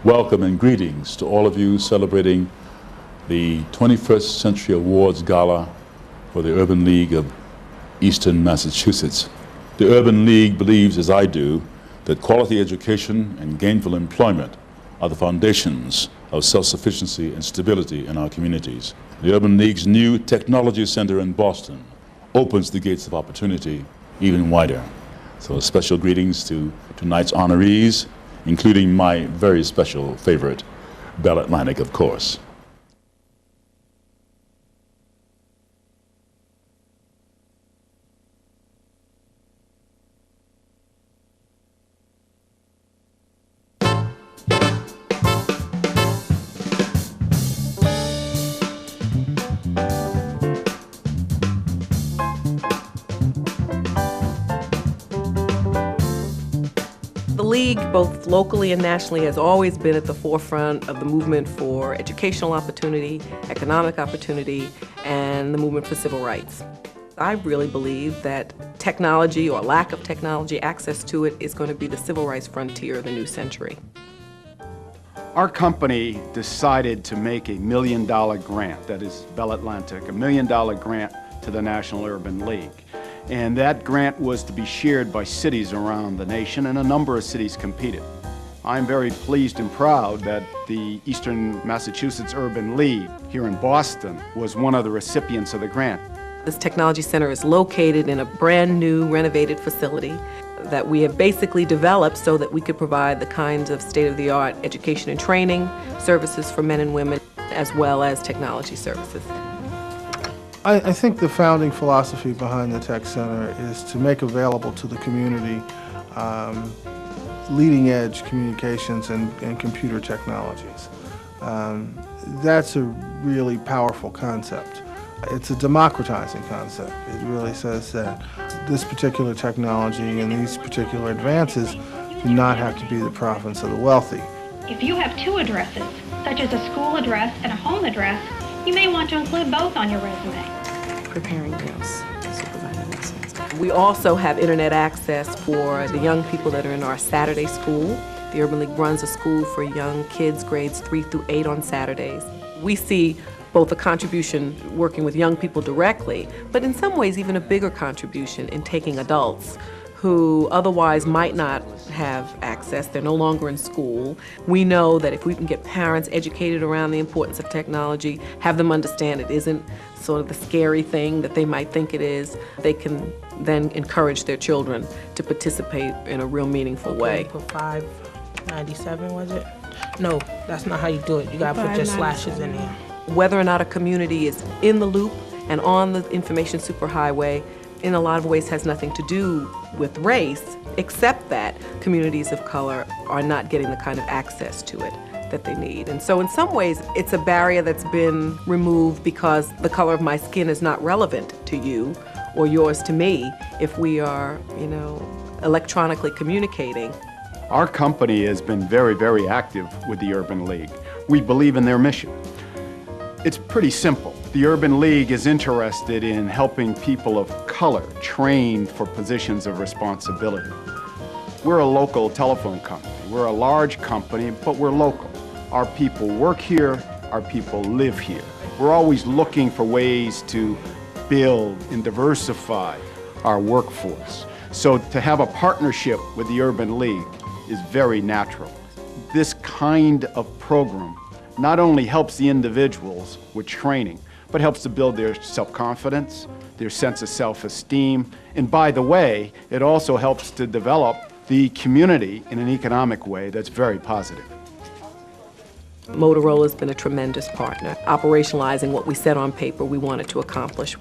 Welcome and greetings to all of you celebrating the 21st Century Awards Gala for the Urban League of Eastern Massachusetts. The Urban League believes, as I do, that quality education and gainful employment are the foundations of self-sufficiency and stability in our communities. The Urban League's new Technology Center in Boston opens the gates of opportunity even wider. So special greetings to tonight's honorees, including my very special favorite, Bell Atlantic, of course. The League, both locally and nationally, has always been at the forefront of the movement for educational opportunity, economic opportunity, and the movement for civil rights. I really believe that technology, or lack of technology, access to it, is going to be the civil rights frontier of the new century. Our company decided to make a $1 million grant, that is Bell Atlantic, a $1 million grant to the National Urban League. And that grant was to be shared by cities around the nation, and a number of cities competed. I'm very pleased and proud that the Eastern Massachusetts Urban League here in Boston was one of the recipients of the grant. This technology center is located in a brand new renovated facility that we have basically developed so that we could provide the kinds of state-of-the-art education and training services for men and women, as well as technology services. I think the founding philosophy behind the Tech Center is to make available to the community leading-edge communications and computer technologies. That's a really powerful concept. It's a democratizing concept. It really says that this particular technology and these particular advances do not have to be the province of the wealthy. If you have two addresses, such as a school address and a home address, you may want to include both on your resume. Preparing meals, supervising lessons. We also have internet access for the young people that are in our Saturday school. The Urban League runs a school for young kids, grades 3 through 8 on Saturdays. We see both a contribution working with young people directly, but in some ways even a bigger contribution in taking adults who otherwise might not have access. They're no longer in school. We know that if we can get parents educated around the importance of technology, have them understand it isn't sort of the scary thing that they might think it is, they can then encourage their children to participate in a real meaningful way. Put 597, was it? No, that's not how you do it. You gotta put your slashes in there. Whether or not a community is in the loop and on the information superhighway, in a lot of ways has nothing to do with race, except that communities of color are not getting the kind of access to it that they need. And so in some ways, it's a barrier that's been removed because the color of my skin is not relevant to you or yours to me if we are, electronically communicating. Our company has been very, very active with the Urban League. We believe in their mission. It's pretty simple. The Urban League is interested in helping people of color train for positions of responsibility. We're a local telephone company. We're a large company, but we're local. Our people work here, our people live here. We're always looking for ways to build and diversify our workforce. So to have a partnership with the Urban League is very natural. This kind of program not only helps the individuals with training, but helps to build their self-confidence, their sense of self-esteem, and by the way, it also helps to develop the community in an economic way that's very positive. Motorola's been a tremendous partner, operationalizing what we set on paper we wanted to accomplish.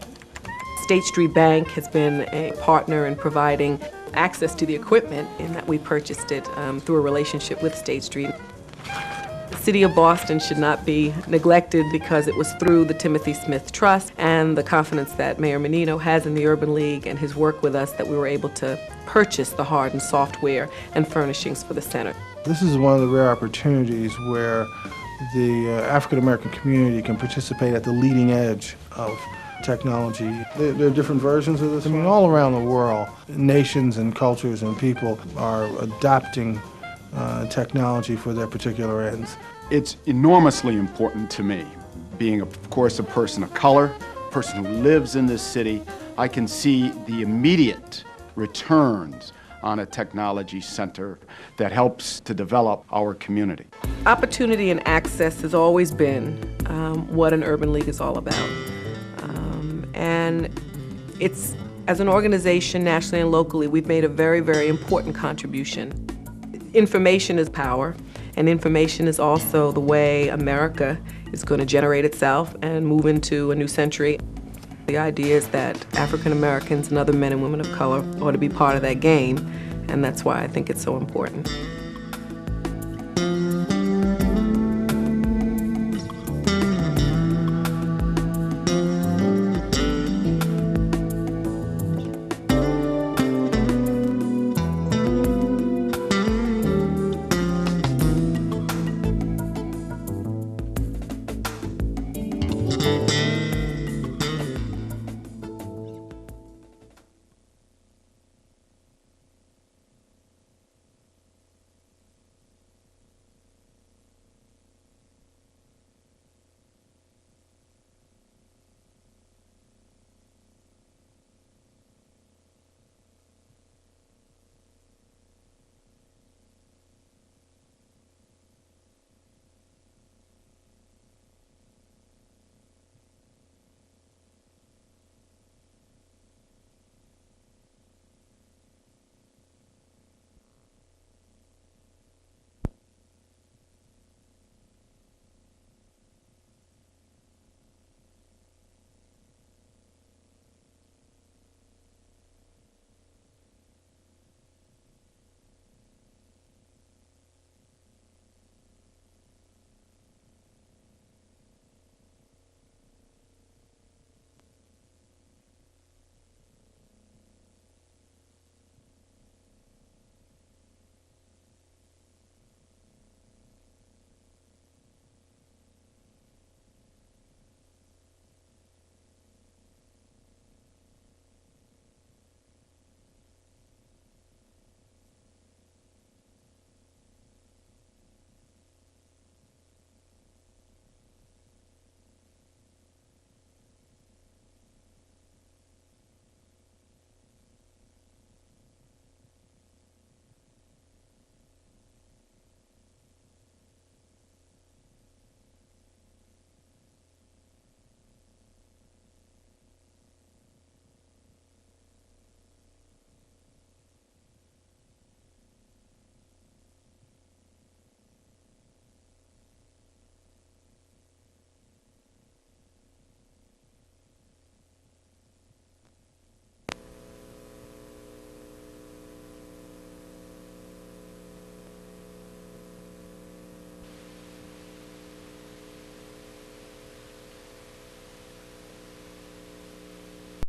State Street Bank has been a partner in providing access to the equipment in that we purchased it through a relationship with State Street. The City of Boston should not be neglected because it was through the Timothy Smith Trust and the confidence that Mayor Menino has in the Urban League and his work with us that we were able to purchase the hard and software and furnishings for the center. This is one of the rare opportunities where the African American community can participate at the leading edge of technology. There are different versions of this. I mean, all around the world, nations and cultures and people are adopting technology for their particular ends. It's enormously important to me, being, of course, a person of color, a person who lives in this city. I can see the immediate returns on a technology center that helps to develop our community. Opportunity and access has always been what an urban league is all about. And it's, as an organization, nationally and locally, we've made a very, very important contribution. Information is power, and information is also the way America is going to generate itself and move into a new century. The idea is that African Americans and other men and women of color ought to be part of that game, and that's why I think it's so important.